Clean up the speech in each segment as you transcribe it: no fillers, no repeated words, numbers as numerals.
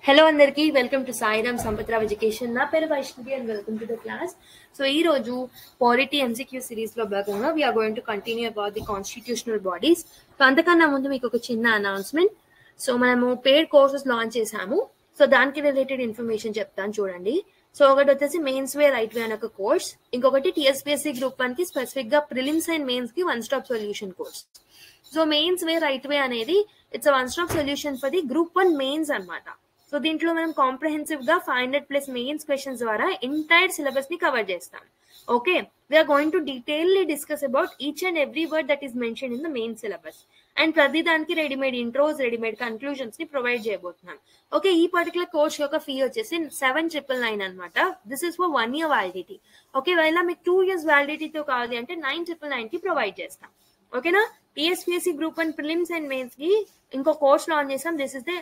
Hello అందరికీ welcome to Sairam Sampatrao education. నా పేరు Vaishnavi and welcome to the class. So ఈ రోజు పాలిటీ ఎంసీక్యూ సిరీస్ లో భాగంగా we are going to continue about the constitutional bodies. So అంతకన్నా ముందు మీకు ఒక చిన్న అనౌన్స్మెంట్. సో మనము పెయిడ్ కోర్సెస్ లాంచ్ చేసాము. సో దానికి రిలేటెడ్ ఇన్ఫర్మేషన్ చెప్తాను చూడండి. సో ఒకటి వచ్చేసి మెయిన్స్ వే రైట్ వే అనే ఒక కోర్స్, ఇంకొకటి టీఎస్పీఎస్సీ గ్రూప్ 1 కి స్పెసిఫిక్ గా ప్రిలిమ్స్ అండ్ మెయిన్స్ కి one stop solution course. So mains way right way అనేది it's one stop solution for the group 1 mains అన్నమాట. సో దీంట్లో మనం కాంప్రహెన్సివ్ గా 500+ మెయిన్స్ క్వశ్చన్స్ ద్వారా ఎంటైర్ సిలబస్ ని కవర్ చేస్తాం. Okay, we're going to detailedly discuss about each and every word that is mention in the main syllabus. And ప్రతి దానికి readymade intros, readymade conclusions ని ప్రొవైడ్ చేయబోతున్నాం. ఓకే, ఈ particular course యొక్క fee వచ్చేసి 7,999 అనమాట. This is for 1 year validity. Okay, ఒకవేళ మీకు 2 years వ్యాలిడిటీతో కావాలి అంటే 9,999 కి ప్రొవైడ్ చేస్తాం. ఓకేనా, TSPSC group 1 prelims and mains కి ఇంకో కోర్స్ లాంచ్ చేస్తాం. This is the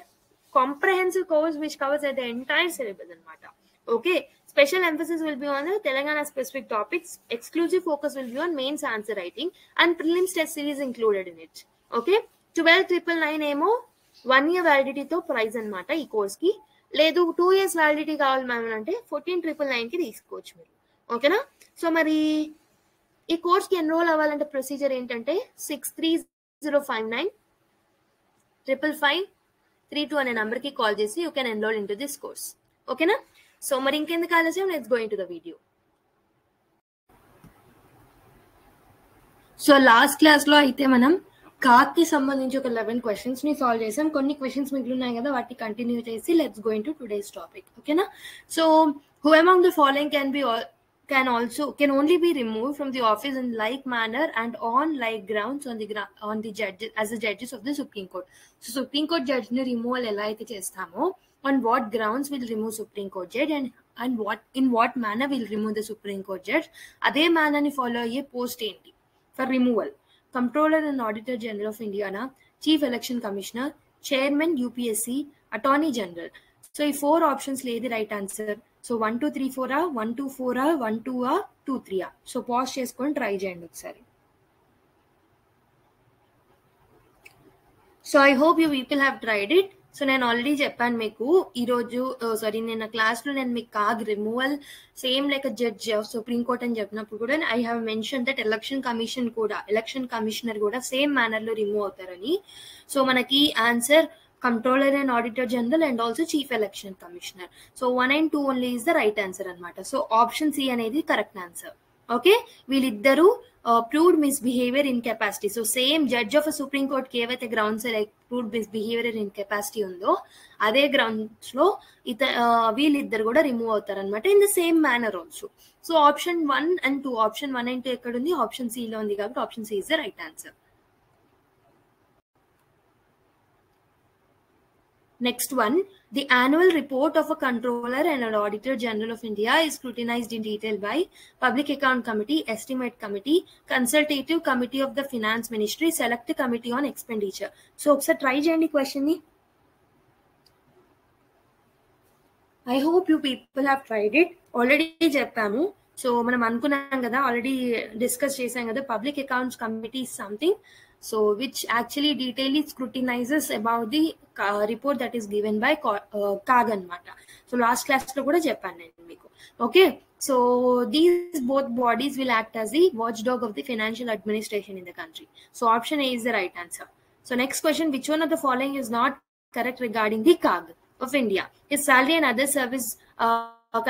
comprehensive course which covers the entire syllabus anamata. Okay, special emphasis will be on the Telangana specific topics. Exclusive focus will be on mains answer writing and prelims test series included in it. Okay, 12,999 ఏమో 1 year validity తో price అన్నమాట ఈ course కి. లేదు 2 years validity కావాలి ma'am అంటే 14,999 కి తీసుకోవచ్చు మీరు. ఓకేనా, సో మరి ఈ కోర్స్ కి ఎన్రోల్ అవ్వాలంటే ప్రొసీజర్ ఏంటంటే 630595 55532 అనే నంబర్ కి కాల్ చేసి you can enrol in to this course. ఓకేనా, సో మరి ఇంకెందుకు ఆలస్యం, let's go in to the video. So last class లో అయితే మనం కాగ్ కి సంబంధించి ఒక 11 క్వశ్చన్స్ ని సాల్వ్ చేసాం. కొన్ని క్వశ్చన్స్ మిగిలినాయి కదా, వాటిని కంటిన్యూ చేసి let's go in to today's topic. ఓకేనా, so who among the following can only be removed from the office in like manner and on like grounds on the judges as the judges of the Supreme Court. So Supreme Court judge ni removal ela aithe chestamo, on what grounds will remove Supreme Court judge and in what manner will remove the Supreme Court judge. Ade manner ni follow aye post enti for removal: Comptroller and Auditor General of India na, Chief Election Commissioner, Chairman UPSC, Attorney General. So ఈ 4 options లో ఏది right answer? So 1 2 3 4 1 2 4 1 2 2 3. So pause చేసుకొని try చేయండి ఒకసారి. So I hope you people have tried it. So నేను already చెప్పాను మీకు ఈరోజు, నిన్న క్లాస్లో నేను మీకు CAG removal same like judge of supreme court అని చెప్పినప్పుడు కూడా I have mention that election commissioner కూడా సేమ్ మేనర్ లో రిమూవ్ అవుతారని. సో మనకి answer Comptroller and Auditor General and also Chief Election Commissioner. So 1 and 2 only is the right answer anamata. So option C అనేది correct answer. Okay, వీళ్ళిద్దరూ proved misbehavior incapacity. So same judge of a Supreme Court కి ఏవైతే grounds like proved misbehavior incapacity ఉందో అదే grounds లో వీళ్ళిద్దరు కూడా remove అవుతారు అనమాట in the same manner also. So option 1 and 2, option 1 and 2 ఎక్కడ ఉంది? ఆప్షన్ సి లో ఉంది కాబట్టి option C is the right answer. Next one, the annual report of a Comptroller and an Auditor General of India is scrutinized in detail by Public Account Committee, Estimate Committee, Consultative Committee of the Finance Ministry, Select Committee on Expenditure. So ఒకసారి try చేయండి question ని. I hope you people have tried it. Already చెప్పాము. So మనం అనుకున్నాం కదా, already discuss చేసాం కదా, public accounts committee something so which actually detailly scrutinizes about the report that is given by CAG anamata. So last class lo kuda cheppanu nenu meeku. Okay, so these both bodies will act as the watchdog of the financial administration in the country. So option A is the right answer. So next question, which one of the following is not correct regarding the CAG of India? His salary and other service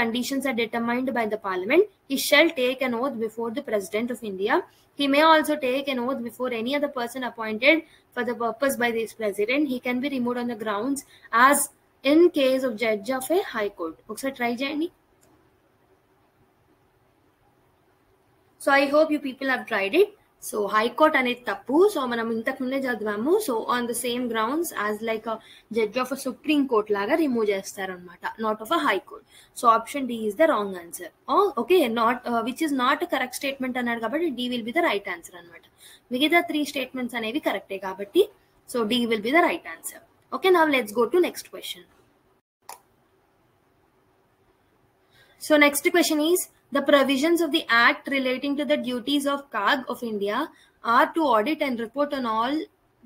conditions are determined by the parliament. He shall take an oath before the President of India. He may also take an oath before any other person appointed for the purpose by this president. He can be removed on the grounds as in case of judge of a high court. ఒకసారి try చేయండి. So I hope you people have tried it. So high court అనేది తప్పు. So మనం ఇంతకు ముందే చదివాము. So on the same grounds as like judge of a supreme court లాగా remove చేస్తారనమాట, not of a high court. So option D is the wrong answer. Okay, not which is not correct statement అన్నాడు కాబట్టి D will be the right answer అనమాట. మిగతా 3 statements అనేవి కరెక్టే కాబట్టి so D will be the right answer. Okay, now let's go to next question. So next question is, the provisions of the act relating to the duties of CAG of India are to audit and report on all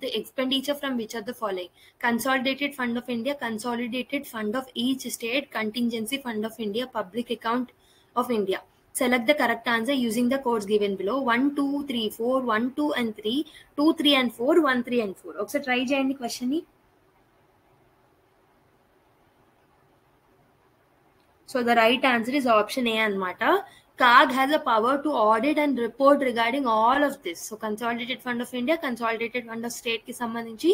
the expenditure from which of the following? Consolidated Fund of India, Consolidated Fund of each state, Contingency Fund of India, Public Account of India. Select the correct answer using the codes given below. 1, 2, 3, 4, 1, 2 and 3, 2, 3 and 4, 1, 3 and 4. ఒకసారి try చేయండి question ని. So the right answer is option A anamata. CAG has a power to audit and report regarding all of this. So Consolidated Fund of India, Consolidated Fund of State ki sambandhinchi,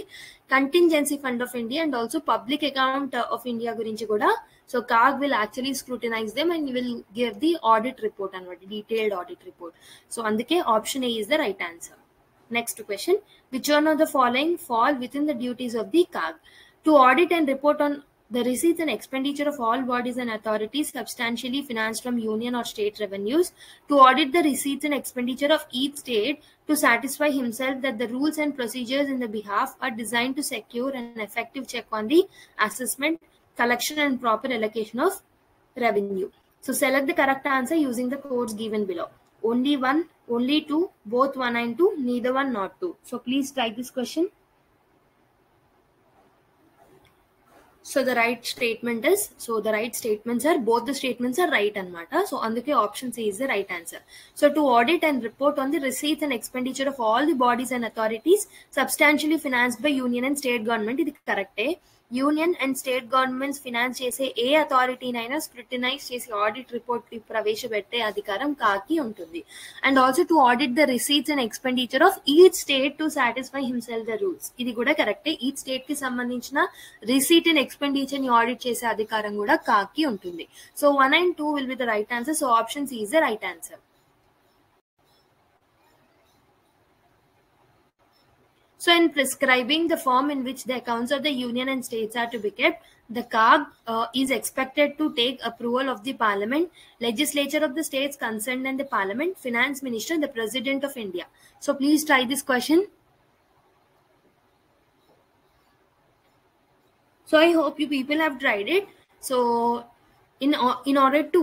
Contingency Fund of India and also Public Account of India gurinchi kuda. So CAG will actually scrutinize them and will give the audit report and detailed audit report. So anduke option A is the right answer. Next question, which one of the following fall within the duties of the CAG? To audit and report on the receipts and expenditure of all bodies and authorities substantially financed from union or state revenues, to audit the receipts and expenditure of each state to satisfy himself that the rules and procedures in the behalf are designed to secure an effective check on the assessment, collection and proper allocation of revenue. So select the correct answer using the codes given below. Only 1, only 2, both 1 and 2, neither 1 nor 2. So please try this question. So the right statement is, so the right statements are, both the statements are right anamata. So anduke option C is the right answer. So to audit and report on the receipts and expenditure of all the bodies and authorities substantially financed by union and state government, ఇది correct. Union and state governments finance చేసే ఏ అథారిటీనైనా scrutinise చేసి audit report కి ప్రవేశపెట్టే అధికారం కాకి ఉంటుంది. And also to audit the receipts and expenditure of each state to satisfy himself the rules, ఇది కూడా కరెక్టే. ఈచ్ స్టేట్ కి సంబంధించిన రిసీట్ అండ్ ఎక్స్పెండిచర్ ని ఆడిట్ చేసే అధికారం కూడా కాకి ఉంటుంది. So 1 and 2 will be the right answer. So option C is the right answer. So in prescribing the form in which the accounts of the union and states are to be kept, the CAG is expected to take approval of the parliament, legislature of the states concerned and the parliament, finance minister, the president of India. So please try this question. So I hope you people have tried it. So in order to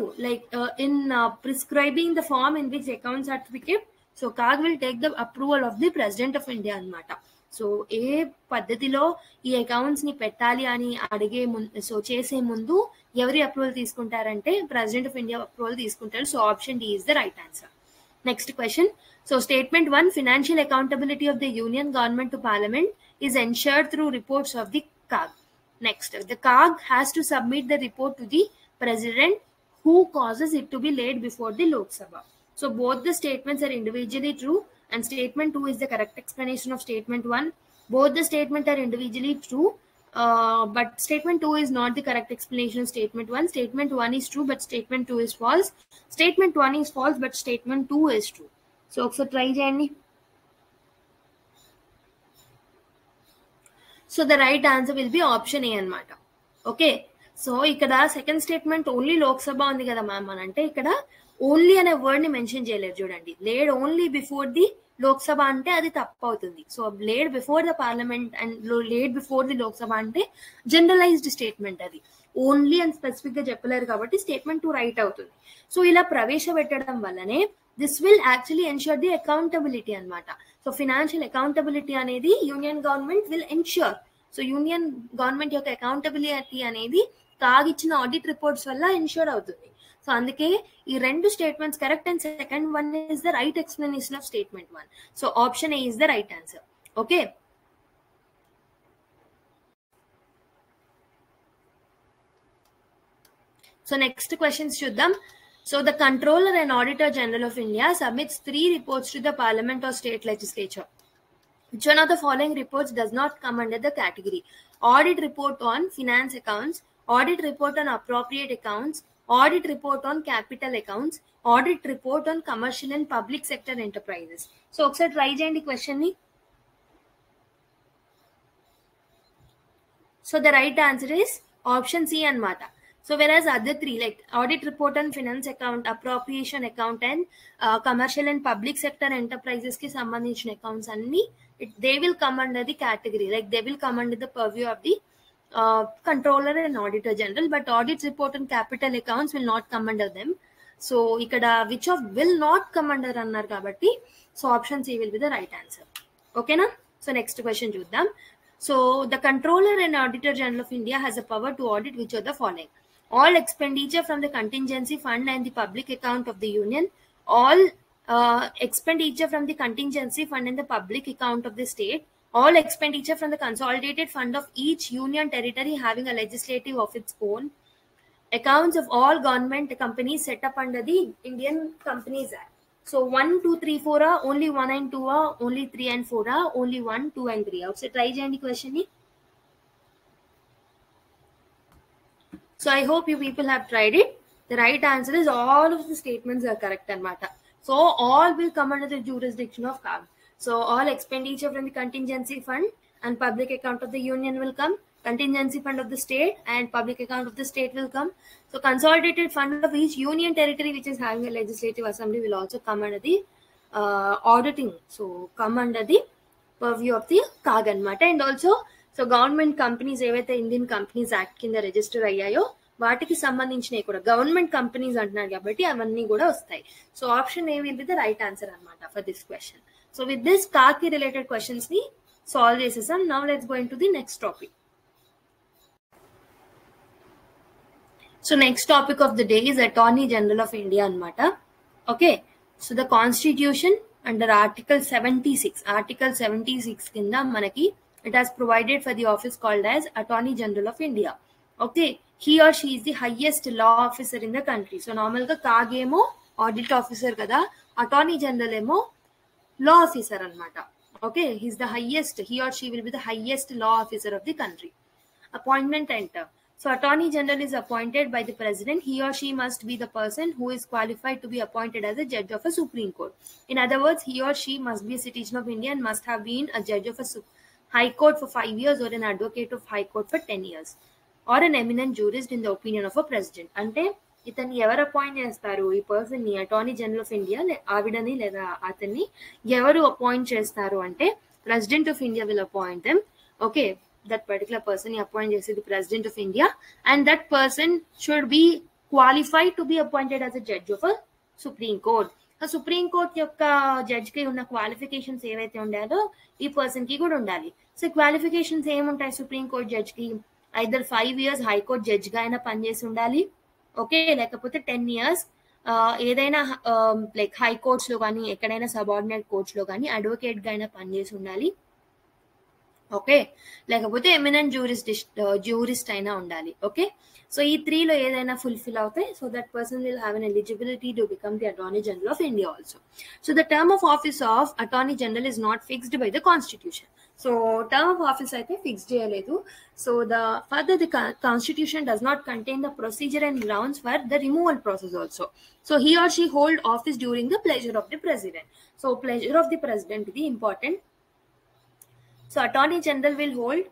prescribing the form in which accounts are to be kept, so CAG will take the approval of the president of India anamata. So ఏ పద్ధతిలో ఈ accounts ని పెట్టాలి అని అడిగే so చేసే ముందు ఎవరి అప్రూవల్ తీసుకుంటారంటే ప్రెసిడెంట్ ఆఫ్ ఇండియా అప్రూవల్ తీసుకుంటారు. So option D is the right answer. Next question, so statement 1, financial accountability of the union government to parliament is ensured through reports of the CAG. Next, the CAG has to submit the report to the president who causes it to be laid before the Lok Sabha. So both the statements are individually true and statement 2 is the correct explanation of statement 1. Both the statements are individually true, but statement 2 is not the correct explanation of statement 1. Statement 1 is true, but statement 2 is false. Statement 1 is false, but statement 2 is true. So try cheyandi. So the right answer will be option A anamata. Okay. So ikkada second statement only Lok Sabha undi kada ma'am anante ikkada only అనే word ని mention చేయలేదు చూడండి. Laid only before the Lok Sabha అంటే అది తప్పు అవుతుంది. So laid before the parliament and laid before the Lok Sabha అంటే generalized statement, అది ఓన్లీ అని స్పెసిఫిక్ గా చెప్పలేరు కాబట్టి స్టేట్మెంట్ 2 రైట్ అవుతుంది. సో ఇలా ప్రవేశపెట్టడం వల్లనే this will actually ensure the accountability అనమాట. సో ఫినాన్షియల్ అకౌంటబిలిటీ అనేది union government will ensure. So union government యొక్క అకౌంటబిలిటీ అనేది కాగిచ్చిన ఆడిట్ రిపోర్ట్స్ వల్ల ఎన్ష్యూర్ అవుతుంది. సో అందుకే ఈ రెండు statements correct and second one is the right explanation of statement 1. So option A is the right answer. Okay. So next questions చూద్దాం. So the controller and auditor general of India submits 3 reports to the parliament or state legislature. Which one of the following reports does not come under the category? Audit report on finance accounts, audit report on appropriate accounts, audit report on capital accounts, audit report on commercial and public sector enterprises. So ఒకసారి try చేయండి question ని. So the right answer is option C anamata. So whereas other 3 like audit report on finance account, appropriation account and commercial and public sector enterprises ki sambandhinchina accounts anni they will come under the category, like they will come under the purview of the controller and auditor general, but audit report on capital accounts will not come under them. So ikkada which of will not come under annar kabatti, so option C will be the right answer. Okay na? So next question చూద్దాం. So the controller and auditor general of India has a power to audit which are the following: all expenditure from the contingency fund and the public account of the union, all expenditure from the contingency fund and the public account of the state, all expenditure from the consolidated fund of each union territory having a legislative of its own, accounts of all government companies set up under the Indian Companies Act. So 1, 2, 3, 4 are only 1 and 2 are only 3 and 4 are only 1, 2 and 3 are. So try cheyandi question ni. So I hope you people have tried it. The right answer is all of the statements are correct anamata. So all will come under the jurisdiction of CAG. So all expenditure from the contingency fund and public account of the union will come. Contingency fund of the state and public account of the state will come. So consolidated fund of each union territory which is having a legislative assembly will also come under the auditing. So come under the purview of the CAG anamata. And also so government companies ఏవైతే Indian companies act కింద register అయ్యాయో వాటికి సంబంధించినవి కూడా government companies అంటున్నారు కాబట్టి అవన్నీ కూడా వస్తాయి. So option A will be the right answer అనమాట for this question. So with this CAG related questions ని సాల్వ్ చేసేసాం. Now let's go into the next topic. So next topic of the day is attorney general of India అనమాట. Okay, so the constitution under article 76 కింద మనకి it has provided for the office called as Attorney General of India. Okay, he or she is the highest law officer in the country. So normal ga CAG emo audit officer kada, Attorney General emo law officer anamata. Okay, he is the highest, he or she will be the highest law officer of the country. Appointment enter. So Attorney General is appointed by the President. He or she must be the person who is qualified to be appointed as a judge of a Supreme Court. In other words, he or she must be a citizen of India and must have been a judge of a High Court for 5 years or an advocate of High Court for 10 years or an eminent jurist in the opinion of a president. అంటే ఇతన్ని ఎవరు appoint చేస్తారు, ఈ person ని attorney general of India ఆవిడని లేదా అతన్ని ఎవరు అపాయింట్ చేస్తారు అంటే president of India will appoint them. Okay, that particular person ని అపాయింట్ చేసేది president of India and that person should be qualified to be appointed as a judge of a supreme court. Supreme court యొక్క judge కి ఉన్న qualifications ఏవైతే ఉండాలో ఈ person కి కూడా ఉండాలి. సో క్వాలిఫికేషన్స్ ఏముంటాయి సుప్రీం కోర్ట్ జడ్జ్ కి? ఐదర్ 5 years హైకోర్టు జడ్జ్ గా అయినా పనిచేసి ఉండాలి, ఓకే, లేకపోతే 10 years ఏదైనా లైక్ హైకోర్ట్స్ లో కానీ ఎక్కడైనా సబార్డినేట్ కోర్ట్స్ లో కానీ అడ్వకేట్ గా అయినా పనిచేసి ఉండాలి, ఓకే, లేకపోతే ఎమినెంట్ జూరిస్ట్ అయినా ఉండాలి. ఓకే, సో ఈ 3లో ఏదైనా ఫుల్ఫిల్ అవుతాయి. So that person will have an eligibility to become the attorney general of India also. So the term of office of attorney general is not fixed by the constitution. So term of office అయితే fix చేయలేదు. So the further the constitution does not contain the procedure and grounds for the removal process also. So he or she hold office during the pleasure of the president. So pleasure of the president ఇది important. So Attorney General will hold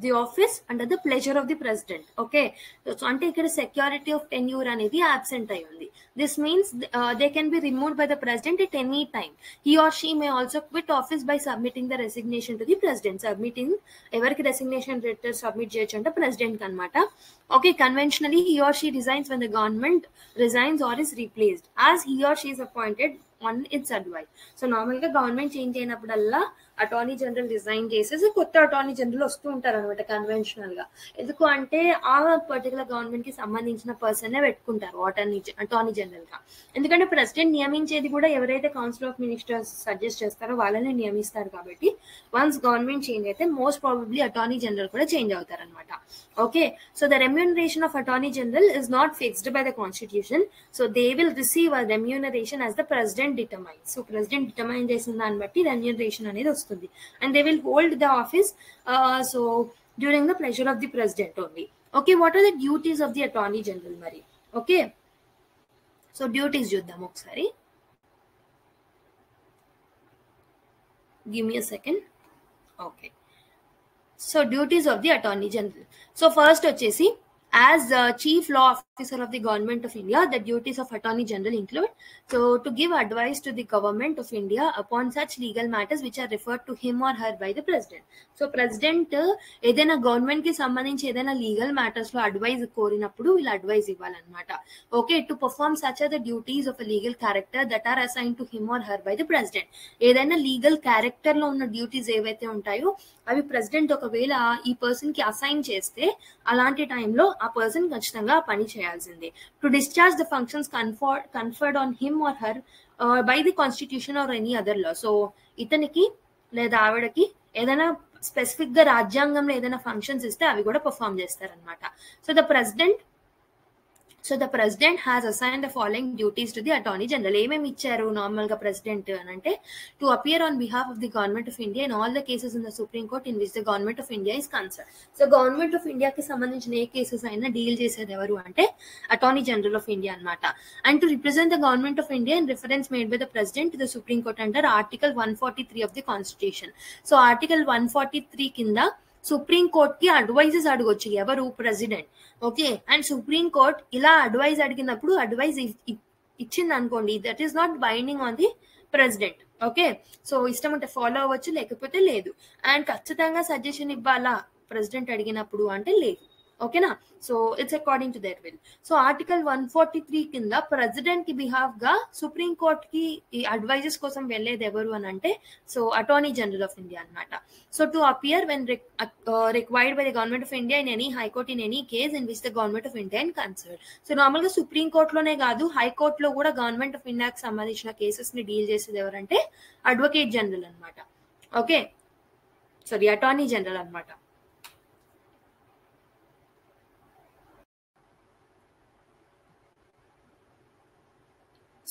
the office under the pleasure of the president. Okay, so ante ikkada security of tenure anedi absent ayi undi. This means they can be removed by the president at any time. He or she may also quit office by submitting the resignation to the president. Submitting evariki resignation letter submit cheyachanta president kanamata. Okay, conventionally he or she resigns when the government resigns or is replaced as he or she is appointed on its advice. So normal ga government change అయినప్పుడల్లా attorney general resign చేసేసి కొత్త attorney general వస్తూ ఉంటారు అనమాట conventional గా. ఎందుకు అంటే ఆ పర్టికులర్ గవర్నమెంట్ కి సంబంధించిన పర్సన్ పెట్టుకుంటారు అటార్నీ జనరల్ గా. ఎందుకంటే ప్రెసిడెంట్ నియమించేది కూడా ఎవరైతే కౌన్సిల్ ఆఫ్ మినిస్టర్స్ సజెస్ట్ చేస్తారో వాళ్ళని నియమిస్తారు కాబట్టి వన్స్ గవర్నమెంట్ చేంజ్ అయితే మోస్ట్ ప్రాబబ్లీ అటార్నీ జనరల్ కూడా చేంజ్ అవుతారు అనమాట. Okay, so the remuneration of attorney general is not fixed by the constitution. So they will receive a remuneration as the president determine. So president determine చేసిన దాన్ని బట్టి remuneration అనేది వస్తుంది. And they will hold the office so during the pleasure of the president only. Okay, what are the duties of the attorney general mari? Okay, so duties chuddam okkasari. Give me a second. Okay, so duties of the attorney general. So first vachesi as chief law officer of the government of India, the duties of Attorney General include so to give advice to the government of India upon such legal matters which are referred to him or her by the president. So president ఏదైనా government కి సంబంధించి ఏదైనా legal matters లో advice కోరినప్పుడు వీళ్ళు advice ఇవ్వాలన్నమాట. Okay, to perform such are the duties of legal character that are assign to him or her by the president. ఏదైనా legal character లో ఉన్న డ్యూటీస్ ఏవైతే ఉంటాయో అవి ప్రెసిడెంట్ ఒకవేళ ఈ పర్సన్ కి అసైన్ చేస్తే అలాంటి టైంలో ఆ పర్సన్ ఖచ్చితంగా పని చేయాల్సిందే. To discharge the functions conferred on him or her by the constitution or any other law. So ఇతనికి లేదా ఆవిడకి ఏదైనా స్పెసిఫిక్ గా రాజ్యాంగంలో ఏదైనా ఫంక్షన్స్ ఇస్తే అవి కూడా పర్ఫామ్ చేస్తారనమాట. So the president has assigned the following duties to the attorney general. ఏమేమి ఇచ్చారు నార్మల్ గా ప్రెసిడెంట్ అని అంటే to appear on behalf of the government of India in all the cases in the supreme court in which the government of India is concern. So government of ఇండియాకి సంబంధించిన ఏ cases అయినా deal చేసేది ఎవరు అంటే attorney general of India అనమాట. And to represent the government of India in reference made by the president to the supreme court under article 143 of the constitution. So article 143 కింద supreme court కి advises అడగొచ్చు ఎవరు president. Okay, and supreme court ఇలా advise అడిగినప్పుడు advise ఇచ్చింది అనుకోండి, that is not binding on the president. Okay, so ఇష్టం ఉంటే ఫాలో అవ్వచ్చు లేకపోతే లేదు. అండ్ ఖచ్చితంగా సజెషన్ ఇవ్వాలా ప్రెసిడెంట్ అడిగినప్పుడు అంటే లేదు. ఓకేనా, so it's according to their will. So article 143 కింద ప్రెసిడెంట్ కి బిహాఫ్ గా సుప్రీం కోర్ట్ కి ఈ అడ్వైజెస్ కోసం వెళ్లేది ఎవరు అని అంటే so attorney general of India అనమాట. So to appear when required by the government of India in any high court in any case in which the government of India in concern. So normal గా supreme court లోనే కాదు high court లో కూడా government of ఇండియాకి సంబంధించిన cases ని deal చేసేది ఎవరంటే అడ్వకేట్ జనరల్ అనమాట. ఓకే, సారీ అటార్నీ జనరల్ అనమాట.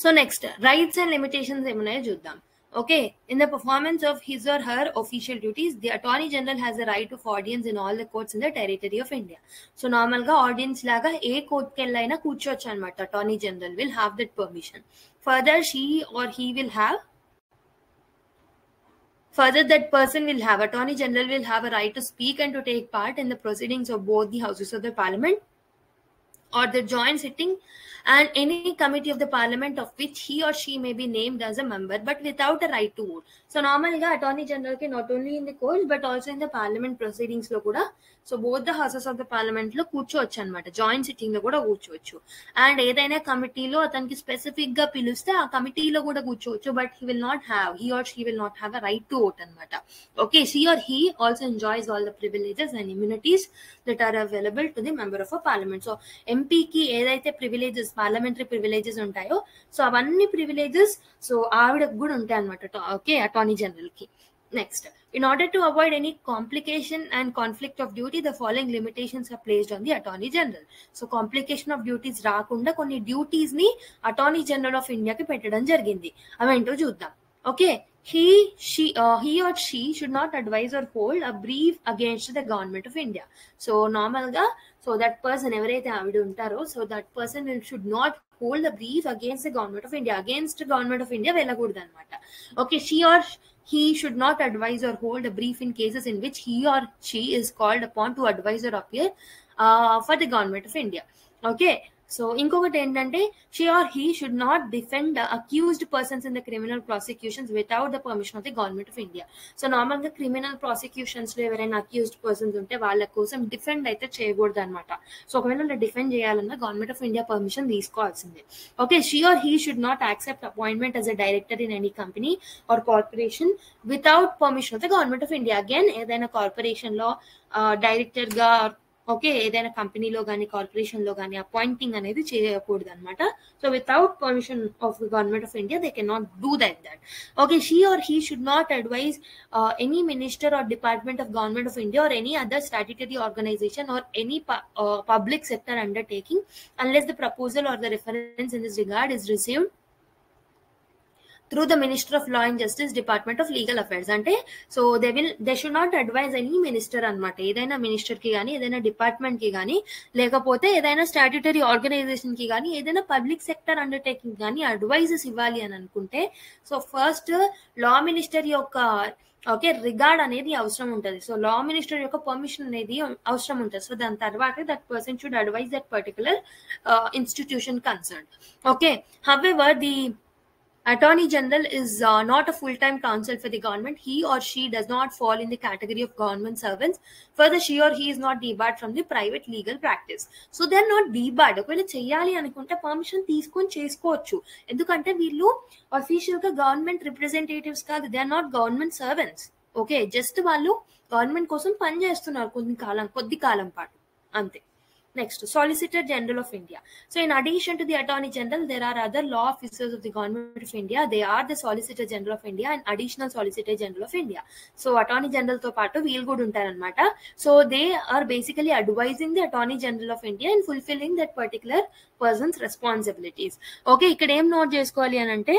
So next, rights and limitations ఏమున్నాయో చూద్దాం. Okay, in the performance of his or her official duties, the Attorney General has the right of audience in all the courts in the territory of India. So normal గా audience లాగా ఏ court కి వెళ్ళైనా కూర్చోవచ్చు అనమాట. Attorney General will have that permission. Further, that person will have, Attorney General will have a right to speak and to take part in the proceedings of both the houses of the Parliament or the joint sitting and any committee of the parliament of which he or she may be named as a member but without a right to vote. So normally attorney general ki not only in the court but also in the parliament proceedings lo kuda so both the houses of the parliament lo కూర్చోవచ్చు అన్నమాట. Joint sitting లో కూడా కూర్చోవచ్చు. And ఏదైనా కమిటీలో అతనికి specific గా పిలిస్తే ఆ కమిటీలో కూడా కూర్చోవచ్చు. But he or she will not have a right to vote అన్నమాట. Okay, she or he also enjoys all the privileges and immunities that are available to the member of a parliament. So ఎంపీకి ఏదైతే privileges parliamentary privileges ఉంటాయో so అవన్నీ privileges so ఆవిడకు కూడా ఉంటాయి అనమాట. Okay, attorney general కి. Next, in order to avoid any complication and conflict of duty, the following limitations are placed on the attorney general. So complication of duties రాకుండా కొన్ని duties ని attorney general of ఇండియాకి పెట్టడం జరిగింది. అవేంటో చూద్దాం. Okay, he or she should not advise or hold a brief against the government of India. So normal ga so that person ఎవరైతే ఆవిడ ఉంటారో so that person should not hold a brief against the government of India. Against government of India వెళ్ళకూడదు అనమాట. Okay, she or he should not advise or hold a brief in cases in which he or she is called upon to advise or appear for the government of India. Okay, so ఇంకొకటి ఏంటంటే she or he should not defend accused persons in the criminal prosecutions without the permission of the government of India. So normal గా criminal prosecutions లో ఎవరైనా accused persons ఉంటే వాళ్ళ కోసం defend అయితే చేయకూడదు అనమాట. సో ఒకవేళ డిఫెండ్ చేయాలన్నా గవర్నమెంట్ ఆఫ్ ఇండియా పర్మిషన్ తీసుకోవాల్సిందే. Okay, she or he should not accept appointment as a director in any company or corporation without permission of the government of India. Again, ఏదైనా corporation లో director గా okay ఏదైనా కంపెనీలో కానీ corporation లో కానీ appointing అనేది చేయకూడదు అనమాట. So without permission of the government of India they can not do that. Okay, she or he should not advise any minister or department of government of India or any other statutory organization or any public sector undertaking unless the proposal or the reference in this regard is received through the Minister of Law and Justice, Department of Legal Affairs. అంటే so they should not advise any minister అనమాట. ఏదైనా minister కి కానీ ఏదైనా department కి కానీ లేకపోతే ఏదైనా స్టాట్యూటరీ ఆర్గనైజేషన్ కి కానీ ఏదైనా పబ్లిక్ సెక్టర్ అండర్టేకింగ్ కానీ అడ్వైజెస్ ఇవ్వాలి అని అనుకుంటే సో ఫస్ట్ లా మినిస్టర్ యొక్క ఓకే, రిగార్డ్ అనేది అవసరం ఉంటుంది. సో లా మినిస్టర్ యొక్క పర్మిషన్ అనేది అవసరం ఉంటుంది. సో దాని తర్వాత that person should advise that particular institution concern. Okay, however the Attorney General is not a full-time counsel for the government. He or she does not fall in the category of government servants. Further, she or he is not debarred from the private legal practice. So they are not debarred. ఒకవేళ చెయ్యాలి అనుకుంటే permission తీసుకొని చేసుకోవచ్చు. ఎందుకంటే వీళ్ళు official గా government representatives కాదు, they are not government servants. Okay, just వాళ్ళు గవర్నమెంట్ కోసం పని చేస్తున్నారు కొద్ది కాలం పాటు, అంతే. Next, Solicitor General of India. So in addition to the Attorney General, there are other law officers of the Government of India. They are the Solicitor General of India and Additional Solicitor General of India. So Attorney General to paatu veelu kuda untaranamata. So they are basically advising the Attorney General of India in fulfilling that particular person's responsibilities. Okay, ikkada em note chesukovali anante,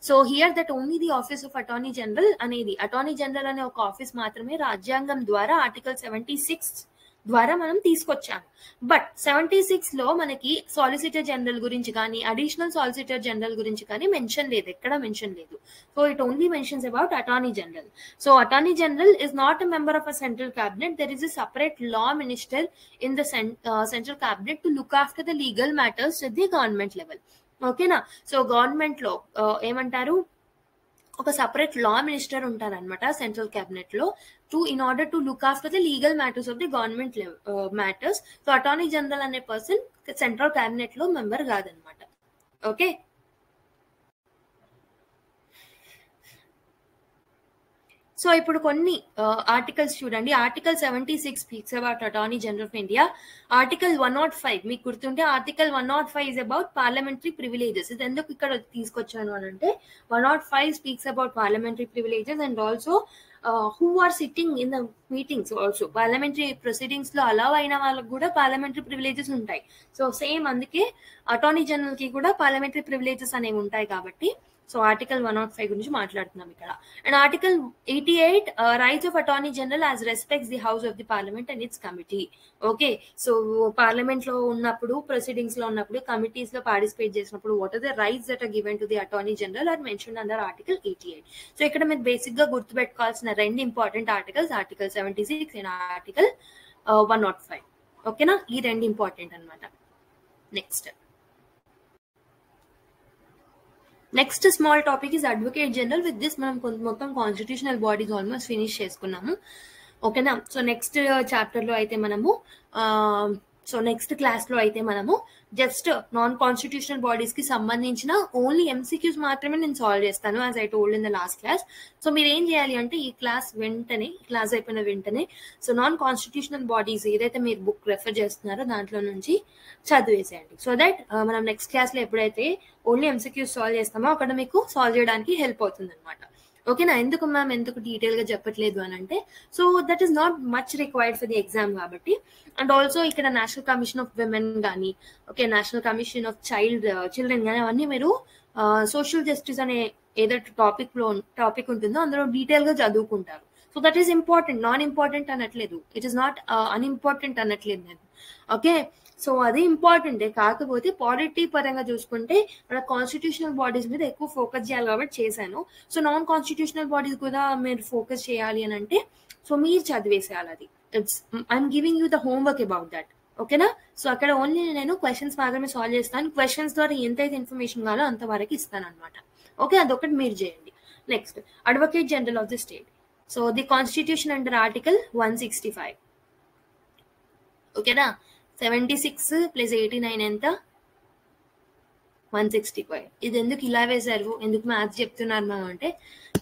so here that only the office of Attorney General anedi, Attorney General ane oka office maatrame రాజ్యాంగం ద్వారా Article 76 ద్వారా మనం తీసుకొచ్చాము. But 76 లో మనకి solicitor general గురించి కానీ additional solicitor general గురించి కానీ మెన్షన్ లేదు, ఎక్కడ మెన్షన్ లేదు. So it only mentions about attorney general. So attorney general is not a member of a central cabinet. There is a separate law minister in the central cabinet to look after the legal matters at the government level. ఓకేనా, so government లో ఏమంటారు, ఒక separate law minister ఉంటారనమాట central cabinet లో, in order to look after the legal matters of the government matters. So attorney general అనే person central cabinet లో member కాదనమాట. Okay, so ఇప్పుడు కొన్ని ఆర్టికల్స్ చూడండి. Article 76 speaks about attorney general of India. Article 105 మీకు గుర్తుంటే article 105 is about parliamentary privileges. ఇది ఎందుకు ఇక్కడ తీసుకొచ్చాను అని అంటే 105 speaks about parliamentary privileges and also who are sitting in the meetings. Also parliamentary proceedings లో అలౌ అయిన వాళ్ళకి కూడా పార్లమెంటరీ ప్రివిలేజెస్ ఉంటాయి. సో సేమ్ అందుకే అటార్నీ జనరల్ కి కూడా పార్లమెంటరీ ప్రివిలేజెస్ అనేవి ఉంటాయి కాబట్టి సో ఆర్టికల్ 105 గురించి మాట్లాడుతున్నాం ఇక్కడ. And article 88 rights of attorney general as respects the house of the parliament and its committee. Okay, so parliament లో ఉన్నప్పుడు, ప్రొసీడింగ్స్ లో ఉన్నప్పుడు, కమిటీస్ లో పార్టిసిపేట్ చేసినప్పుడు what are the rights that are given to the attorney general are mention under article 88. So ఇక్కడ మీరు basic గా గుర్తుపెట్టుకోవాల్సిన రెండు important articles, article 76 and article 105. ఓకేనా, ఈ రెండు ఇంపార్టెంట్ అనమాట. Next small topic is advocate general. With this మనం మొత్తం కాన్స్టిట్యూషనల్ బాడీస్ ఆల్మోస్ట్ ఫినిష్ చేసుకున్నాము. ఓకేనా, సో నెక్స్ట్ చాప్టర్ లో అయితే మనము నెక్స్ట్ క్లాస్ లో అయితే మనము జస్ట్ నాన్ కాన్స్టిట్యూషనల్ బాడీస్ కి సంబంధించిన ఓన్లీ ఎంసీక్యూస్ మాత్రమే నేను సాల్వ్ చేస్తాను, as I told in the last class. So మీరు ఏం చేయాలి అంటే ఈ క్లాస్ అయిపోయిన వెంటనే సో నాన్ కాన్స్టిట్యూషనల్ బాడీస్ ఏదైతే మీరు బుక్ రెఫర్ చేస్తున్నారో దాంట్లో నుంచి చదివేసేయండి. సో దట్ మనం నెక్స్ట్ క్లాస్ లో ఎప్పుడైతే ఓన్లీ ఎంసీక్యూస్ సాల్వ్ చేస్తామో అక్కడ మీకు సాల్వ్ చేయడానికి హెల్ప్ అవుతుంది అనమాట. ఓకేనా, ఎందుకు మ్యామ్ ఎందుకు డీటెయిల్ గా చెప్పట్లేదు అని అంటే so that is not much required for the exam కాబట్టి. అండ్ ఆల్సో ఇక్కడ నేషనల్ కమిషన్ ఆఫ్ విమెన్ కానీ, okay, national commission of children కానీ అవన్నీ మీరు సోషల్ జస్టిస్ అనే ఏదైతే టాపిక్ ఉంటుందో అందులో డీటెయిల్ గా చదువుకుంటారు. So that is important, non important అనట్లేదు, ఇట్ ఈస్ నాట్ అన్ఇంపార్టెంట్ అనట్లేదు నేను. ఓకే, సో అది ఇంపార్టెంటే, కాకపోతే పాలిటీ పరంగా చూసుకుంటే మన కాన్స్టిట్యూషనల్ బాడీస్ మీద ఎక్కువ ఫోకస్ చేయాలి కాబట్టి చేశాను. సో నాన్ కాన్స్టిట్యూషనల్ బాడీస్ కూడా మీరు ఫోకస్ చేయాలి అని అంటే సో మీరు చదివేసేయాలి. అది I'm giving you the homework about that. ఓకేనా, సో అక్కడ ఓన్లీ నేను క్వశ్చన్స్ మాత్రమే సాల్వ్ చేస్తాను. క్వశ్చన్స్ ద్వారా ఎంతైతే ఇన్ఫర్మేషన్ కావాలో అంతవరకు ఇస్తాను అనమాట. ఓకే, అదొకటి మీరు చేయండి. Next, advocate general of the state. So the constitution under article 165. ఓకేనా, 76 + 89 ఎంత? 165. ఇది ఎందుకు ఇలా వేశారు, ఎందుకు మ్యాథ్స్ చెప్తున్నారు మ్యామ్ అంటే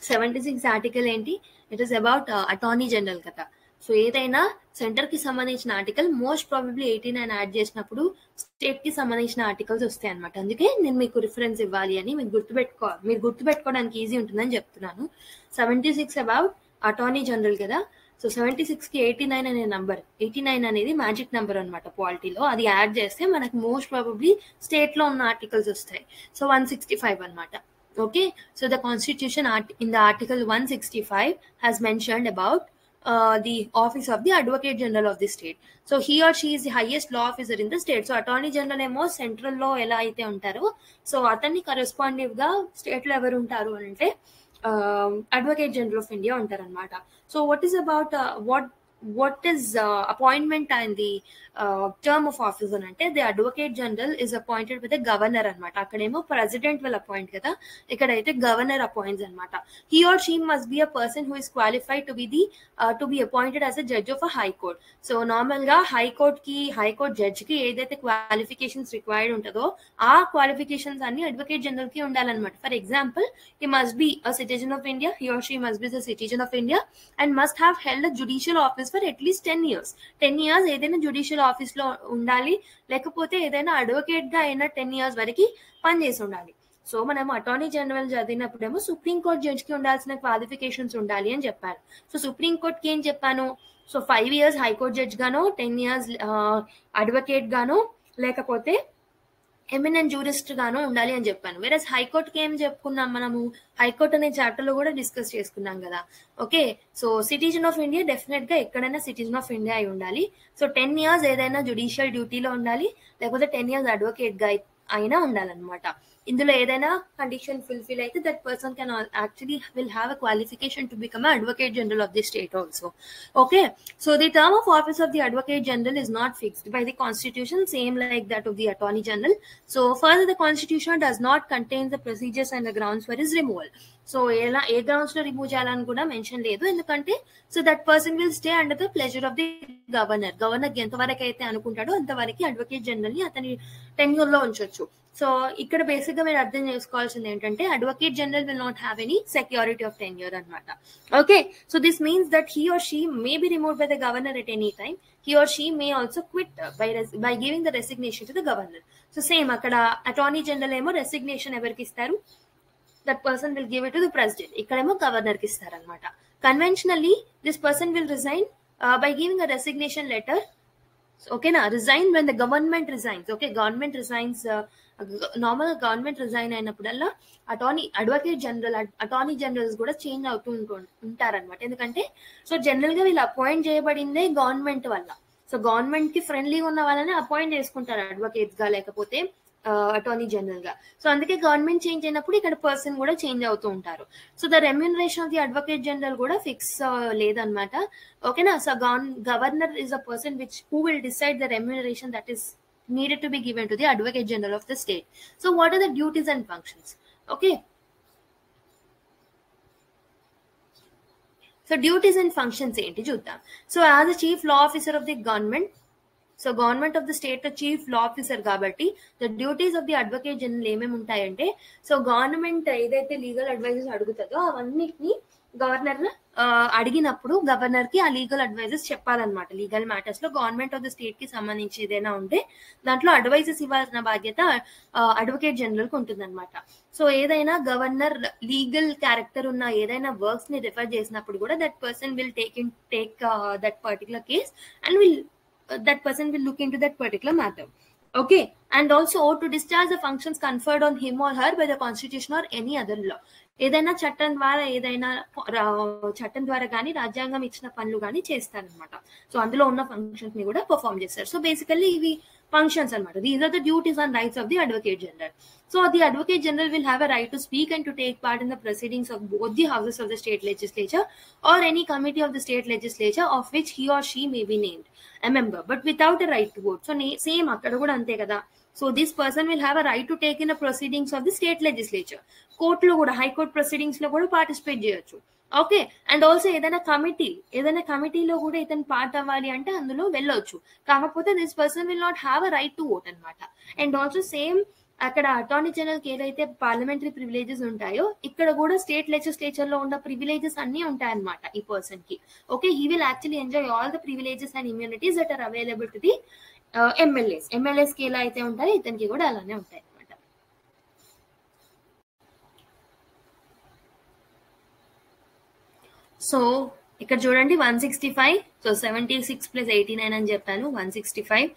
76 ఆర్టికల్ ఏంటి, it is about attorney general కదా. సో ఏదైనా సెంటర్ కి సంబంధించిన ఆర్టికల్ మోస్ట్ ప్రాబబ్లీ 89 యాడ్ చేసినప్పుడు స్టేట్ కి సంబంధించిన ఆర్టికల్స్ వస్తాయి అనమాట. అందుకే నేను మీకు రిఫరెన్స్ ఇవ్వాలి అని మీరు గుర్తుపెట్టుకోవడానికి ఈజీ ఉంటుందని చెప్తున్నాను. 76 అబౌట్ అటార్నీ జనరల్ కదా. సో 76 కి 89 అనే నంబర్, 89 అనేది మ్యాజిక్ నెంబర్ అనమాట పాలిటీలో. అది యాడ్ చేస్తే మనకు మోస్ట్ ప్రాబబ్లీ స్టేట్ లో ఉన్న ఆర్టికల్స్ వస్తాయి. సో 165 అనమాట. Okay, so the constitution in the article 165 has mentioned about the office of the advocate general of the state. So he or she is the highest law officer in the state. So attorney general ఏమో central లో ఎలా అయితే ఉంటారో so అతన్ని కరెస్పాండివ్ గా state లో ఎవరు ఉంటారు అంటే అడ్వకేట్ జనరల్ ఆఫ్ ఇండియా ఉంటారనమాట. So what is about what is appointment and the term of office అని అంటే the advocate general is appointed with governor అనమాట. అక్కడేమో ప్రెసిడెంట్ విల్ అపాయింట్ కదా, ఇక్కడైతే గవర్నర్ అపాయింట్స్ అనమాట. He or she must be a person who is qualified to be appointed as a judge of a high court. So normal గా high court judge కి ఏదైతే qualifications required ఉంటుందో ఆ క్వాలిఫికేషన్స్ అన్ని advocate general కి ఉండాలన్నమాట. For example, he must be a citizen of India, he or she must be the citizen of India and must have held a judicial office for at least 10 years. 10 years ఏదైనా judicial office లో ఉండాలి, లేకపోతే ఏదైనా advocate గా అయినా 10 years వరకు పనిచేసి ఉండాలి. సో మనం అటార్నీ జనరల్ చదివినప్పుడేమో సుప్రీంకోర్టు జడ్జ్ కి ఉండాల్సిన క్వాలిఫికేషన్స్ ఉండాలి అని చెప్పాను. సో సుప్రీంకోర్టుకి ఏం చెప్పాను, సో 5 years హైకోర్టు జడ్జ్ గానో 10 years అడ్వకేట్ గానో లేకపోతే ఎమినెంట్ జూరిస్ట్ గానో ఉండాలి అని చెప్పాను. వేరే హైకోర్టుకి ఏం చెప్పుకున్నాం మనము, హైకోర్టు అనే చాప్టర్ లో కూడా డిస్కస్ చేసుకున్నాం కదా. Okay, so citizen of India definite గా ఎక్కడైనా సిటిజన్ ఆఫ్ ఇండియా అయి ఉండాలి. సో 10 years ఏదైనా జుడిషియల్ డ్యూటీలో ఉండాలి, లేకపోతే 10 years అడ్వకేట్ గా అయినా ఉండాలన్నమాట. ఇందులో ఏదైనా కండిషన్ ఫుల్ఫిల్ అయితే that person can actually will have a qualification to become advocate general of the state also. Okay, so the term of office of the advocate general is not fixed by the constitution, same like that of the attorney general. So further, the constitution does not contain the procedures and the grounds for his removal. So A grounds లో remove చేయాలని కూడా mention లేదు, ఎందుకంటే so that person will stay under the pleasure of the governor ఎంతవరకు అయితే అనుకుంటాడో అంతవరకు advocate general ని అతని టెన్యూర్ లో ఉంచొచ్చు. సో ఇక్కడ బేసిక్ గా మీరు అర్థం చేసుకోవాల్సింది ఏంటంటే advocate general will not have any security of tenure అనమాట. Okay, so this means that he or she may be removed by the governor at any time. He or she may also quit by giving the resignation to the governor. So same అక్కడ attorney general ఏమో resignation ఎవరికి ఇస్తారు, that person will give it to the president. ఇక్కడేమో governor కి ఇస్తారనమాట. Conventionally this person will resign by giving a resignation letter. ఓకేనా, resign when the government resigns. Okay, government resigns, normal government resign అయినప్పుడల్లా advocate general attorney generals కూడా change అవుతూ ఉంటారనమాట. ఎందుకంటే so general గా వీళ్ళు అపాయింట్ చేయబడిందే గవర్నమెంట్ వల్ల. సో గవర్నమెంట్ కి ఫ్రెండ్లీగా ఉన్న వాళ్ళని అపాయింట్ చేసుకుంటారు అడ్వకేట్స్ గా లేకపోతే అటార్నీ జనరల్ గా. సో అందుకే గవర్నమెంట్ చేంజ్ అయినప్పుడు ఇక్కడ పర్సన్ కూడా చేంజ్ అవుతూ ఉంటారు. So the remuneration of the advocate general కూడా ఫిక్స్ లేదనమాట. ఓకేనా, so governor is a person who will decide the remuneration that is needed to be given to the advocate general of the state. So what are the duties and functions? Okay, so duties and functions ఏంటి చూద్దాం. So as a chief law officer of the government, so government of the state chief law officer కాబట్టి the duties of the advocate general ఏమేమి ఉంటాయంటే, so government ఏదైతే legal advises అడుగుతుందో అవన్నిటిని governor అడిగినప్పుడు governor కి ఆ లీగల్ అడ్వైజెస్ చెప్పాలన్నమాట. లీగల్ మ్యాటర్స్ లో గవర్నమెంట్ ఆఫ్ ద స్టేట్ కి సంబంధించి ఏదైనా ఉంటే దాంట్లో అడ్వైజెస్ ఇవ్వాల్సిన బాధ్యత అడ్వకేట్ జనరల్ కి ఉంటుందన్నమాట. సో ఏదైనా గవర్నర్ లీగల్ క్యారెక్టర్ ఉన్న ఏదైనా వర్క్స్ ని రిఫర్ చేసినప్పుడు కూడా that person will take that particular case and that person will look into that particular matter. Okay, and also to discharge the functions conferred on him or her by the constitution or any other law. ఏదైనా చట్టం ద్వారా కానీ రాజ్యాంగం ఇచ్చిన పనులు కానీ చేస్తారనమాట. So అందులో ఉన్న ఫంక్షన్స్ ని కూడా పర్ఫార్మ్ చేస్తారు. సో బేసికల్లీ ఇవి functions అనమాట. These are the duties and rights of the advocate general. So the advocate general will have a right to speak and to take part in the proceedings of both the houses of the state legislature or any committee of the state legislature of which he or she may be named a member, but without a right to vote. So same akkada kuda ante kada. So this person will have a right to take in the proceedings of the state legislature. Court lo kuda, high court proceedings lo kuda participate cheyochu. Okay, and also ఏదైనా కమిటీలో కూడా ఇతను part అవ్వాలి అంటే అందులో వెళ్ళొచ్చు. కాకపోతే this person will not have a right to vote అనమాట. అండ్ ఆల్సో సేమ్ అక్కడ అటార్నీ జనరల్ కి ఏదైతే పార్లమెంటరీ ప్రివిలేజెస్ ఉంటాయో ఇక్కడ కూడా స్టేట్ లెజిస్లేచర్ లో ఉన్న ప్రివిలేజెస్ అన్ని ఉంటాయన్నమాట ఈ పర్సన్ కి. Okay, he will actually enjoy all the privileges and immunities that are available to the MLAs కి ఎలా అయితే ఉంటాయో ఇతనికి కూడా అలానే ఉంటాయి. సో ఇక్కడ చూడండి 165, సో 76 + 89 అని చెప్పాను 165.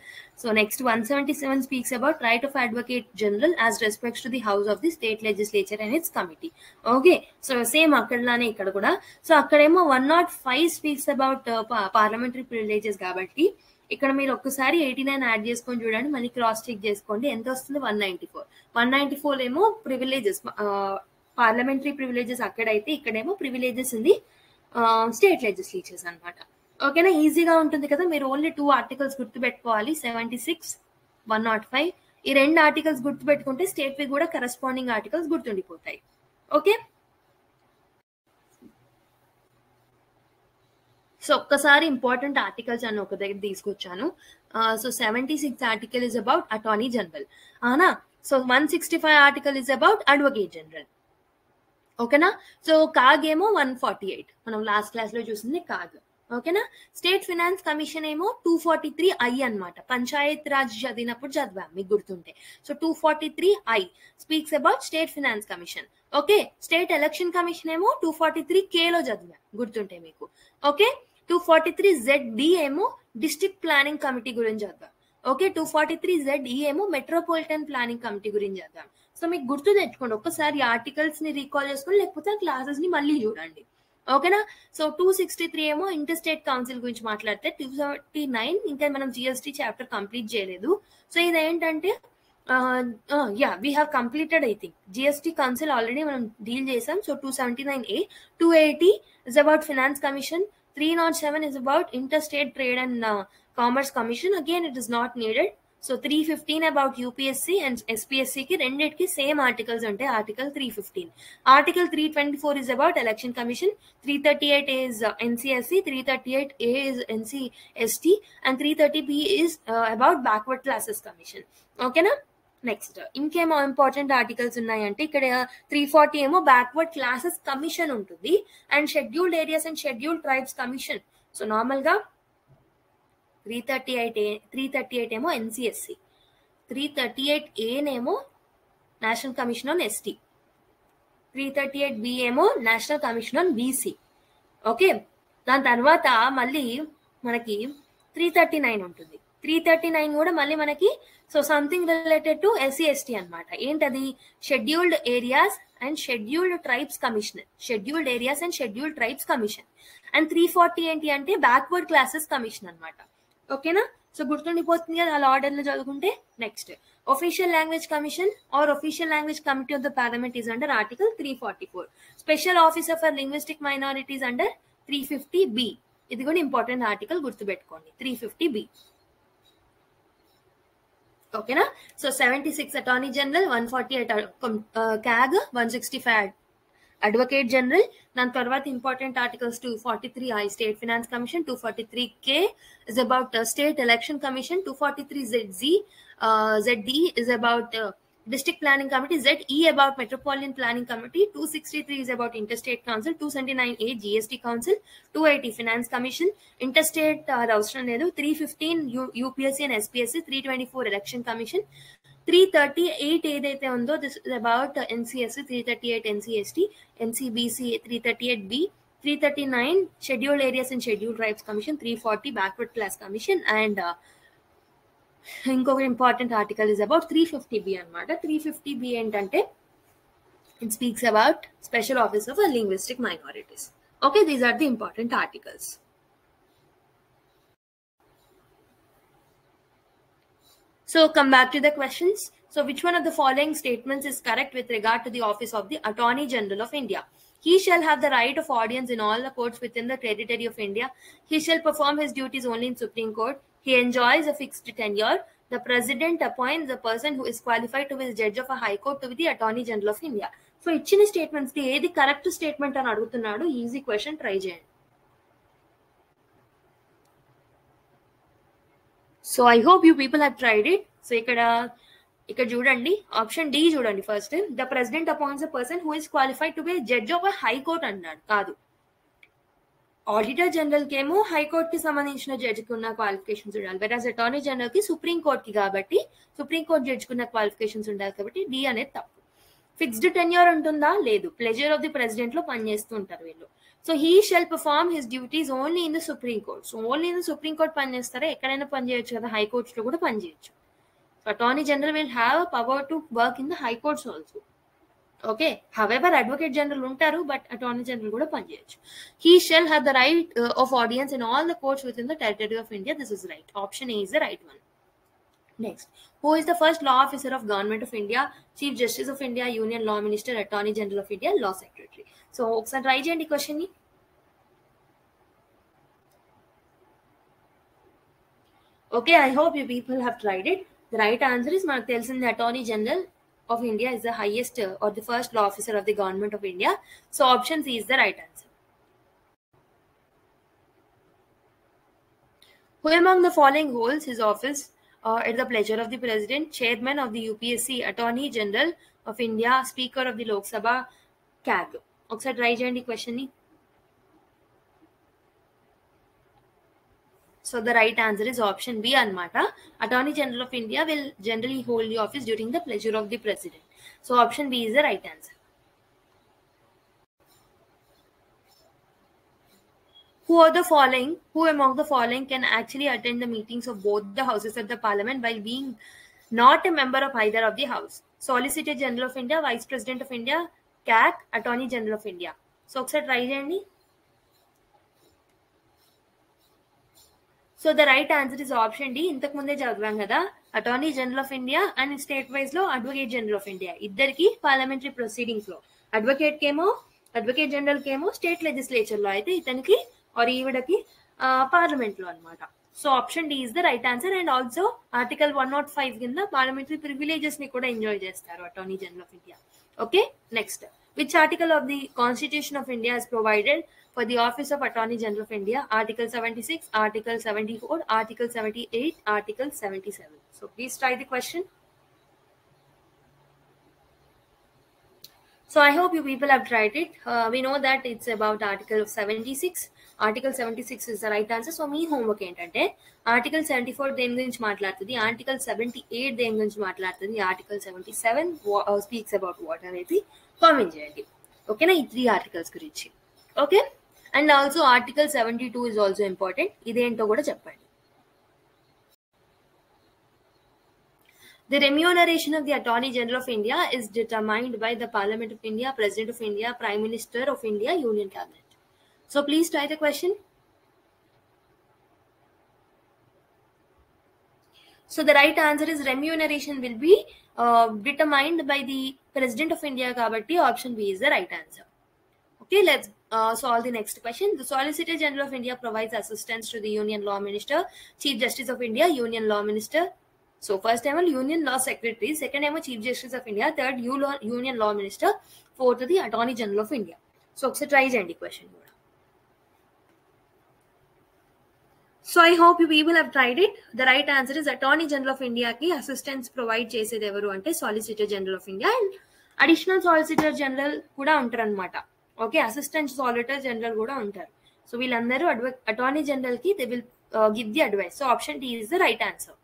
So next 177 speaks about right of advocate general as respects to the house of the state legislature and its committee. Okay, so same అక్కడలానే ఇక్కడ కూడా. సో అక్కడేమో 105 స్పీక్స్ అబౌట్ పార్లమెంటరీ ప్రివిలేజెస్ కాబట్టి ఇక్కడ మీరు ఒక్కసారి 89 యాడ్ చేసుకొని చూడండి, మళ్ళీ క్రాస్ చెక్ చేసుకోండి ఎంత వస్తుంది. 194 ఏమో ప్రివిలేజెస్ పార్లమెంటరీ ప్రివిలేజెస్ అక్కడైతే ఇక్కడేమో ప్రివిలేజెస్ ఉంది స్టేట్ లెజిస్లేచర్స్ అనమాట. ఓకేనా, ఈజీగా ఉంటుంది కదా. మీరు ఓన్లీ 2 ఆర్టికల్స్ గుర్తుపెట్టుకోవాలి, 76, 105. ఈ 2 ఆర్టికల్స్ గుర్తుపెట్టుకుంటే స్టేట్ వి కూడా కరెస్పాండింగ్ ఆర్టికల్స్ గుర్తుండిపోతాయి. ఓకే, సో ఒక్కసారి ఇంపార్టెంట్ ఆర్టికల్స్ అని ఒక దగ్గర తీసుకొచ్చాను. So 76 article is about attorney general, అవునా. So 165 article is about advocate general. ఓకేనా, సో కాగ్ ఏమో 148, మనం లాస్ట్ క్లాస్ లో చూసింది కాగ్. ఓకేనా, స్టేట్ ఫినాన్స్ కమిషన్ ఏమో 243I అనమాట. పంచాయత్ రాజ్ చదివినప్పుడు చదివాం మీకు గుర్తుంటే. So 243I speaks about state finance commission. Okay, state election commission ఏమో 243K లో చదివాం గుర్తుంటే మీకు. ఓకే, 243ZD ఏమో డిస్ట్రిక్ట్ ప్లానింగ్ కమిటీ గురించి చదివాం. ఓకే, 243ZE ఏమో మెట్రోపాలిటన్ ప్లానింగ్ కమిటీ గురించి చదివాం. సో మీకు గుర్తు తెచ్చుకోండి, ఒక్కసారి ఆర్టికల్స్ ని రీకాల్ చేసుకొని లేకపోతే క్లాసెస్ ని మళ్ళీ చూడండి. ఓకేనా, సో 263 ఏమో ఇంటర్ స్టేట్ కౌన్సిల్ గురించి మాట్లాడితే, 239 ఇంకా మనం జిఎస్టీ చాప్టర్ కంప్లీట్ చేయలేదు. సో ఇదేంటంటే we have completed I think GST council already మనం డీల్ చేసాం. So 279A, 280 is about finance commission, 307 is about interstate trade and commerce commission, again it is not needed. So 315 about UPSC and SPSC ki రెండిటికి same articles ఉంటాయి. Article 315. Article 324 is about election commission, 338A is NCSC, 338A is NCST and 330B is about backward classes commission. ఓకేనా, next ఇంకేమో important articles ఉన్నాయంటే ఇక్కడ 340 ఏమో backward classes commission ఉంటుంది and scheduled areas and scheduled tribes commission. So normal గా 338 ఏమో NCSC, 338A నేమో national commission on ST, 338B ఏమో national commission on BC. Okay, దాని తర్వాత మళ్ళీ మనకి 339 ఉంటుంది. 339 కూడా మళ్ళీ మనకి so something related to SC ST అనమాట. ఏంటది, scheduled areas and scheduled tribes commission, scheduled areas and scheduled tribes commission. And 340 ఏంటి అంటే బ్యాక్వర్డ్ క్లాసెస్ కమిషన్ అనమాట. ఓకేనా, సో గుర్తుండిపోతుంది కదా అలా ఆర్డర్ లో చదువుకుంటే. Next official language commission or official language committee of the parliament is under article 344. Special officer for linguistic minorities under 350B. ఇది కూడా ఇంపార్టెంట్ ఆర్టికల్, గుర్తుపెట్టుకోండి 350B. ఓకేనా, so 76 attorney general, 148 CAG, 165 advocate general. దాని తర్వాత important articles 243I state finance commission, 243K is about state election commission, 243ZD is about district planning committee, ZE about metropolitan planning committee, 263 is about interstate council, 279A GST council, 280 finance commission, interstate అవసరం లేదు, 315 UPSC and SPSC, 324 election commission, 338 ఏదైతే ఉందో this is about NCSC, 338 NCST, NCBC 338B, 339 scheduled areas and scheduled tribes commission, 340 backward class commission and ఇంకొక important article is about 350B అనమాట. 350B ఏంటంటే it speaks about special officer for linguistic minorities. Okay, these are the important articles. So come back to the questions. So which one of the following statements is correct with regard to the office of the Attorney General of India? He shall have the right of audience in all the courts within the territory of India. He shall perform his duties only in Supreme Court. He enjoys a fixed tenure. The President appoints the person who is qualified to be the judge of a high court to be the Attorney General of India. So ఇచ్చిన statements కి ఏది correct statement అని అడుగుతున్నాడు. Easy question, try చేయండి. So I hope you people have tried it. So ఇక్కడ చూడండి, option D చూడండి first. The president appoints a person who is qualified to be judge of a high court అన్నాడు. కాదు, auditor general కి ఏమో high court కి సంబంధించిన జడ్జికి ఉన్న క్వాలిఫికేషన్స్ ఉండాలి, బట్ యాజ్ అటార్నీ జనరల్ కి సుప్రీం కోర్ట్ కి కాబట్టి సుప్రీం కోర్ట్ జడ్జికి ఉన్న క్వాలిఫికేషన్స్ ఉండాలి కాబట్టి డి అనేది తప్పు. ఫిక్స్డ్ టెన్యూర్ ఉంటుందా? లేదు, ప్లెజర్ ఆఫ్ ది ప్రెసిడెంట్ లో పనిచేస్తూ ఉంటారు వీళ్ళు. So he shall perform his duties only in the supreme court. So only in the supreme court పనిచేస్తారా? ఎక్కడైనా పనిచేయచ్చు కదా, హైకోర్ట్స్ లో కూడా పనిచేయచ్చు. So attorney general will have power to work in the high courts also. Okay, however advocate general ఉంటారు, but attorney general కూడా పనిచేయచ్చు. He shall have the right of audience in all the courts within the territory of India. This is right. Option A is the right one. Next, who is the first law officer of Government of India? Chief Justice of India, Union Law Minister, Attorney General of India, Law Secretary. So ఒకసారి try చేయండి question ని. Okay, I hope you people have tried it. The right answer is మనకు తెలిసింది Attorney General of India is the highest or the first law officer of the Government of India. So option C is the right answer. Who among the following holds his office at the pleasure of the President, Chairman of the UPSC, Attorney General of India, Speaker of the Lok Sabha, CAG? ఒకసారి try చేయండి question ని. So the right answer is option B anamata. Attorney General of India will generally hold the office during the pleasure of the President. So option B is the right answer. Who among the following can actually attend the meetings of both the houses of the Parliament while being not a member of either of the house? Solicitor General of India, Vice President of India, CAC, Attorney General of India. So ఒకసారి try చేయండి. So the right answer is option D. ఇంతకు ముందే చదివాం కదా, attorney general of India and state wise లో advocate general of India, ఇద్దరికి parliamentary proceedings లో advocate general కేమో స్టేట్ లెజిస్లేచర్ లో, అయితే ఇతనికి ఆర్ ఈవిడకి పార్లమెంట్ లో అనమాట. So option D is the right answer. And also article 105 కింద పార్లమెంటరీ ప్రివిలేజెస్ ని కూడా ఎంజాయ్ చేస్తారు attorney general of India. Okay, next, which article of the Constitution of India is provided for the office of Attorney General of India? Article 76, Article 74, Article 78, Article 77. So please try the question. So I hope you people have tried it. We know that it's about Article 76. Article 76 is the right answer. So me homework ఏంటంటే Article 74 దేని గురించి మాట్లాడుతుంది, Article 78 దేని గురించి మాట్లాడుతుంది, Article 77 speaks about what అనేది comment చేయండి. ఓకేనా, ఈ 3 ఆర్టికల్స్ గురించి. Okay, and also Article 72 is also important. ఇదేంటో కూడా చెప్పండి. The remuneration of the Attorney General of India is determined by the Parliament of India, President of India, Prime Minister of India, Union Cabinet. So please try the question. So the right answer is remuneration will be determined by the President of India kabatti option B is the right answer. Okay, let's solve the next question. The Solicitor General of India provides assistance to the Union Law Minister, Chief Justice of India, Union Law Minister. So first time Union Law Secretary, second time Chief Justice of India, third Union Law Minister, fourth the Attorney General of India. So ఒకసారి try చేయండి question కూడా. So I hope you people have tried it. The right answer is Attorney General of India ki assistance provide చేసేది ఎవరు అంటే Solicitor General of India, and Additional Solicitor General కూడా ఉంటారు అనమాట. Okay, assistant solicitor general కూడా ఉంటారు. So వీళ్ళందరూ attorney general కి they will give the advice. So option D is the right answer.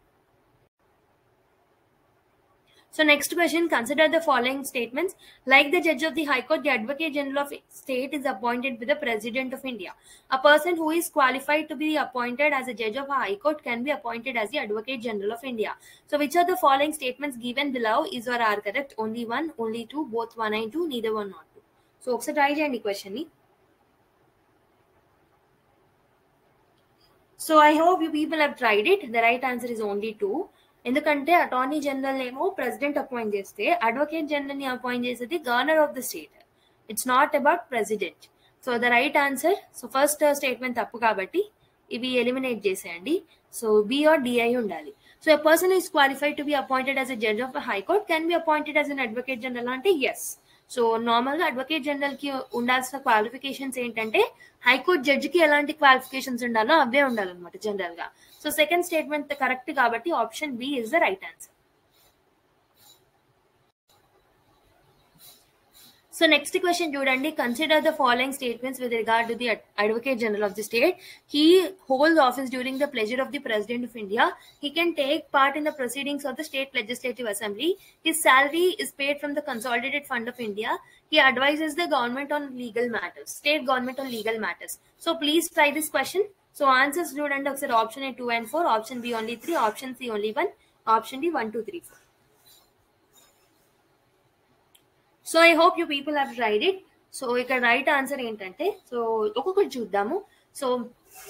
So next question, consider the following statements. Like the judge of the High Court, the Advocate General of State is appointed by the President of India. A person who is qualified to be appointed as a judge of a High Court can be appointed as the Advocate General of India. So which of the following statements given below is or are correct? Only one, only two, both one and two, neither one not two. So ఒకసారి try చేయండి question ని. So I hope you people have tried it. The right answer is only two. ఎందుకంటే attorney general ఏమో president appoint చేస్తే advocate general ని appoint చేసేది governor of the state. It's not about president. So the right answer, so first statement తప్పు కాబట్టి ఇవి eliminate చేసేయండి. So B are DI ఉండాలి. So a person is qualified to be appointed as a judge of high court can be appointed as an advocate general అంటే yes. So normal గా advocate general కి ఉండాల్సిన qualifications ఏంటంటే high court judge కి ఎలాంటి qualifications ఉండాలో అవే ఉండాలన్నమాట జనరల్ గా. సో సెకండ్ స్టేట్మెంట్ కరెక్ట్ కాబట్టి option B is the right answer. So next question చూడండి, consider the following statements with regard to the Advocate General of the state. He holds office during the pleasure of the President of India. He can take part in the proceedings of the State Legislative Assembly. His salary is paid from the Consolidated Fund of India. He advises the government on legal matters, state government on legal matters. So please try this question. So answers చూడండి ఒకసారి, option A 2 and 4, option B only 3, option C only 1, option D 1 2 3 4. So I hope you people have tried it. So ఇక్కడ right answer ఏంటంటే, so ఒక్కొక్కటి చూద్దాము. So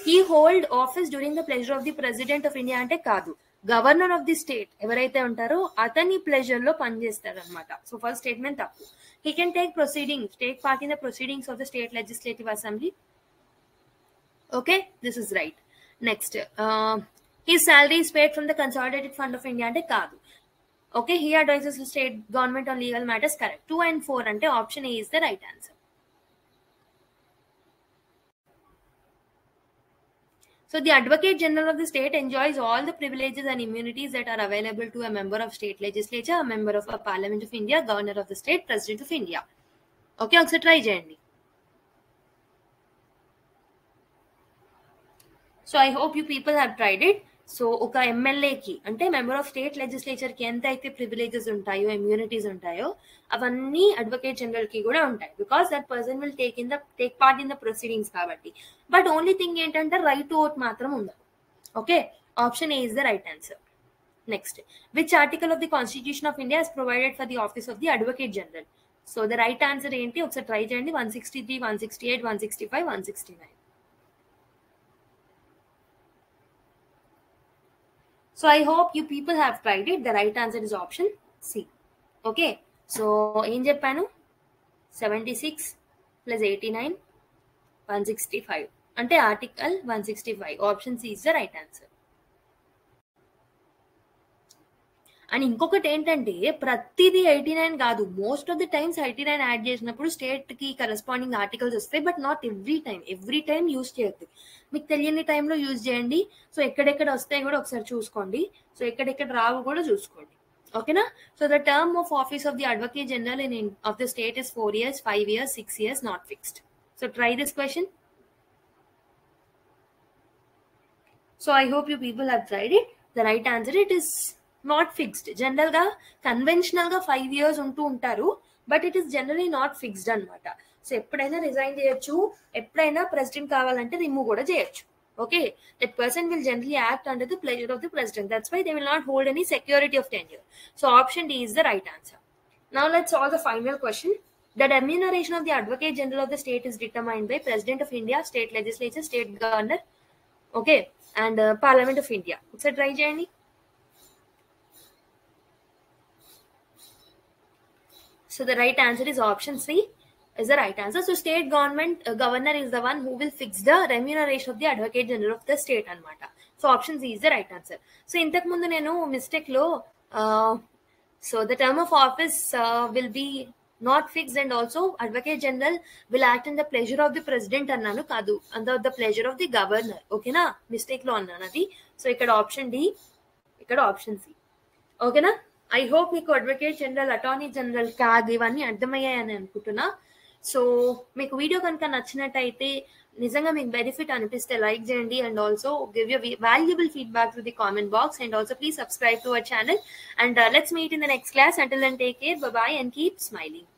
he hold office during the pleasure of the president of India అంటే కాదు, governor of the state ఎవరైతే ఉంటారో అతని pleasure లో పనిచేస్తాడు అనమాట. సో ఫస్ట్ స్టేట్మెంట్ తప్పు. He can take part in the proceedings of the state legislative assembly. Okay, this is right. Next, his salary is paid from the consolidated fund of India అంటే కాదు. Okay, he advises the state government on legal matters, correct. 2 and 4 అంటే option A is the right answer. So the Advocate General of the state enjoys all the privileges and immunities that are available to a member of state legislature, a member of a Parliament of India, Governor of the state, President of India. Okay, ఒకసారి try చేయండి. So I hope you people have tried it. So ఒక ఎమ్మెల్యేకి అంటే member of state legislature కి ఎంత అయితే privileges ఉంటాయో, immunities ఉంటాయో, అవన్నీ అడ్వకేట్ జనరల్ కి కూడా ఉంటాయి. Because that person will take part in the proceedings కాబట్టి. బట్ ఓన్లీ థింగ్ ఏంటంటే రైట్ టు ఓట్ మాత్రం ఉండదు. Okay, option A is the right answer. Next, which article of the constitution of India is provided for the office of the advocate general? So the right answer ఏంటి ఒకసారి try చేయండి. 163, 168, 165, 169. So I hope you people have tried it. The right answer is option C. Okay. So in Japan, 76 plus 89, 165. Ante article 165. Option C is the right answer. And ఇంకొకటి ఏంటంటే ప్రతిదీ 89 కాదు. Most of the times 89 add చేసినప్పుడు state కి corresponding articles వస్తాయి. But not every time use చేయొద్దు. మీకు తెలియని టైంలో యూజ్ చేయండి. సో ఎక్కడెక్కడ వస్తాయి కూడా ఒకసారి చూసుకోండి. సో ఎక్కడెక్కడ రావు కూడా చూసుకోండి. ఓకేనా? So the term of office of the advocate general in of the state is 4 years, 5 years, 6 years, not fixed. So try this question. So I hope you people have tried it. The right answer it is not fixed. General గా conventional గా 5 years ఉంటూ ఉంటారు. But it is generally not fixed అనమాట. So ఎప్పుడైనా resign చేయొచ్చు, ఎప్పుడైనా president కావాలంటే remove కూడా చేయొచ్చు. Okay, that person will generally act under the pleasure of the president. That's why they will not hold any security of tenure. So option D is the right answer. Now let's solve the final question. The remuneration of the Advocate General of the state is determined by President of India, State Legislature, State Governor, okay, and Parliament of India. ఒకసారి try చేయండి. So the right answer is option C is the right answer. So state governor is the one who will fix the remuneration of the Advocate General of the state anamata. So option C is the right answer. So intaku mundu nenu mistake lo so the term of office will be not fixed and also Advocate General will act in the pleasure of the president annanu kadu, under the pleasure of the governor. Okay na, mistake lo annanu adi. So ikkada option D, ikkada option C. Okay na? I hope మీకు advocate general, attorney general కాదు ఇవన్నీ అర్థమయ్యాయని అనుకుంటున్నా. So మీకు video కనుక నచ్చినట్టయితే, నిజంగా మీకు benefit అనిపిస్తే లైక్ చేయండి and also give you valuable feedback to the comment box and also please subscribe to our channel and let's meet in the next class. Until then take care, bye bye and keep smiling.